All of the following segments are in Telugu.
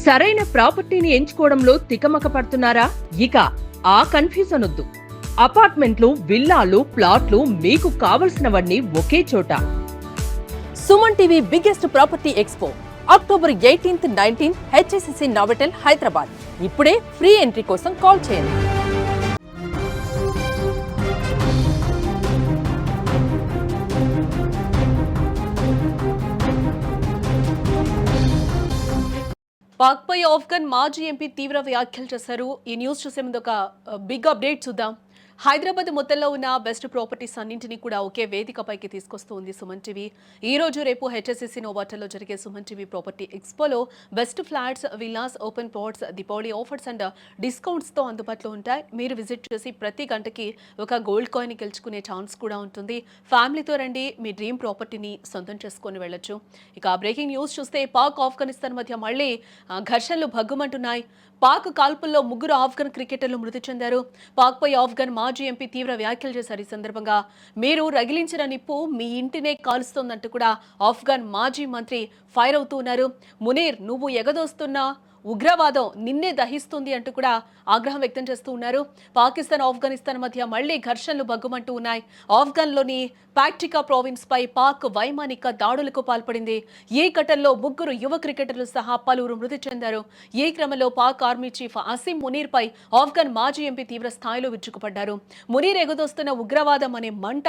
సరైన ప్రాపర్టీని ఎంచుకోవడంలో తికమక పడుతున్నారా? ఇక ఆ కన్ఫ్యూజన్ వద్దు. అపార్ట్మెంట్లు, విల్లాలు, ప్లాట్లు మీకు కావలసినవన్నీ ఒకే చోట. Suman TV biggest property expo October 18, 19 HSCC Novotel Hyderabad. ఇప్పుడే ఫ్రీ ఎంట్రీ కోసం కాల్ చేయండి. పాక్ పై ఆఫ్ఘన్ మాజీ ఎంపీ తీవ్ర వ్యాఖ్యలు చేశారు. ఈ న్యూస్ చూసే ముందు ఒక బిగ్ అప్డేట్ చూద్దాం. హైదరాబాద్ మొత్తంలో ఉన్న బెస్ట్ ప్రాపర్టీస్ అన్నింటినీ కూడా ఒకే వేదికపైకి తీసుకొస్తుంది సుమన్ టీవీ. ఈ రోజు రేపు హెచ్ఎస్సిసి నోవాటెల్లో జరిగే సుమన్ టీవీ ప్రాపర్టీ ఎక్స్పోలో best flats, villas, open plots, Deepavali offers and డిస్కౌంట్స్తో అందుబాటులో ఉంటాయి. మీరు విజిట్ చేసి ప్రతి గంటకి ఒక గోల్డ్ కాయిన్ గెలుచుకునే ఛాన్స్ కూడా ఉంటుంది. ఫ్యామిలీతో రండి, మీ డ్రీమ్ ప్రాపర్టీని సొంతం చేసుకొని వెళ్ళొచ్చు. ఇక బ్రేకింగ్ న్యూస్ చూస్తే పాక్ ఆఫ్ఘనిస్తాన్ మధ్య మళ్లీ ఘర్షణలు భగ్గుమంటున్నాయి. పాక్ కాల్పుల్లో 3 ఆఫ్ఘన్ క్రికెటర్లు మృతి చెందారు. పాక్ పై ఆఫ్ఘన్ మాజీ ఎంపీ తీవ్ర వ్యాఖ్యలు చేశారు. ఈ సందర్భంగా మీరు రగిలించిన నిప్పు మీ ఇంటినే కాలుస్తోందంటూ కూడా ఆఫ్ఘన్ మాజీ మంత్రి ఫైర్ అవుతూ ఉన్నారు. మునీర్, నువ్వు ఎగదోస్తున్న ఉగ్రవాదం నిన్నే దహిస్తుంది అంటూ కూడా ఆగ్రహం వ్యక్తం చేస్తూ ఉన్నారు. పాకిస్తాన్, ఆఫ్ఘనిస్తాన్ మధ్య మళ్లీ ఘర్షణలు భగ్గుమంటూ ఉన్నాయి. ఆఫ్ఘన్లోని పాక్టికా ప్రావిన్స్ పై పాక్ వైమానిక దాడులకు పాల్పడింది. ఈ ఘటనలో 3 యువ క్రికెటర్లు సహా పలువురు మృతి చెందారు. ఈ క్రమంలో పాక్ ఆర్మీ చీఫ్ అసీం మునీర్ పై ఆఫ్ఘన్ మాజీ ఎంపీ తీవ్ర స్థాయిలో విరుచుకుపడ్డారు. మునీర్ ఎగుదొస్తున్న ఉగ్రవాదం అనే మంట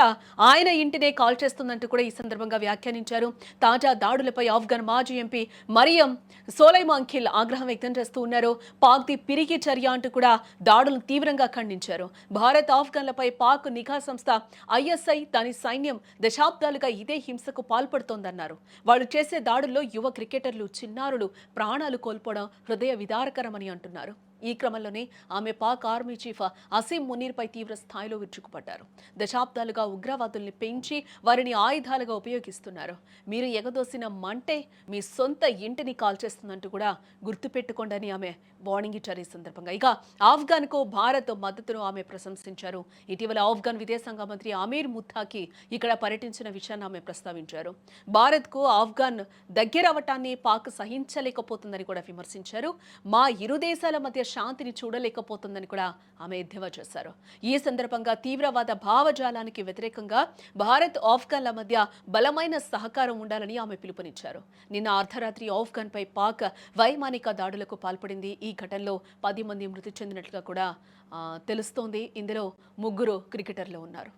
ఆయన ఇంటినే కాల్ చేస్తుందంటూ కూడా ఈ సందర్భంగా వ్యాఖ్యానించారు. తాజా దాడులపై ఆఫ్ఘన్ మాజీ ఎంపీ మరియం సోలైమాంఖిల్ ఆగ్రహం వ్యక్తం చేస్తూ ఉన్నారు. పాక్ది పిరికి చర్య అంటూ కూడా దాడులను తీవ్రంగా ఖండించారు. భారత్, ఆఫ్ఘన్లపై పాక్ నిఘా సంస్థ ఐఎస్ఐ, దాని సైన్యం దశాబ్దాలుగా ఇదే హింసకు పాల్పడుతోందన్నారు. వాళ్ళు చేసే దాడుల్లో యువ క్రికెటర్లు, చిన్నారులు ప్రాణాలు కోల్పోవడం హృదయ విదారకరమని అంటున్నారు. ఈ క్రమంలోనే ఆమె పాక్ ఆర్మీ చీఫ్ అసీం మునీర్పై తీవ్ర స్థాయిలో విరుచుకుపడ్డారు. దశాబ్దాలుగా ఉగ్రవాదుల్ని పెంచి వారిని ఆయుధాలుగా ఉపయోగిస్తున్నారు. మీరు ఎగదోసిన మంటే మీ సొంత ఇంటిని కాల్చేస్తుందంటూ కూడా గుర్తుపెట్టుకోండి ఆమె వార్నింగ్ ఇచ్చారు. ఈ సందర్భంగా ఇక ఆఫ్ఘన్కు భారత్ మద్దతును ఆమె ప్రశంసించారు. ఇటీవల ఆఫ్ఘన్ విదేశాంగ మంత్రి అమీర్ ముత్తాకి ఇక్కడ పర్యటించిన విషయాన్ని ఆమె ప్రస్తావించారు. భారత్కు ఆఫ్ఘన్ దగ్గరవటాన్ని పాక్ సహించలేకపోతుందని కూడా విమర్శించారు. మా ఇరు దేశాల మధ్య శాంతిని చూడలేకపోతుందని కూడా ఆమె ఎద్దేవా చేశారు. ఈ సందర్భంగా తీవ్రవాద భావజాలానికి వ్యతిరేకంగా భారత్, ఆఫ్ఘన్ల మధ్య బలమైన సహకారం ఉండాలని ఆమె పిలుపునిచ్చారు. నిన్న అర్ధరాత్రి ఆఫ్ఘన్ పై పాక్ వైమానిక దాడులకు పాల్పడింది. ఈ ఘటనలో 10 మంది మృతి చెందినట్లుగా కూడా తెలుస్తోంది. ఇందులో 3 క్రికెటర్లు ఉన్నారు.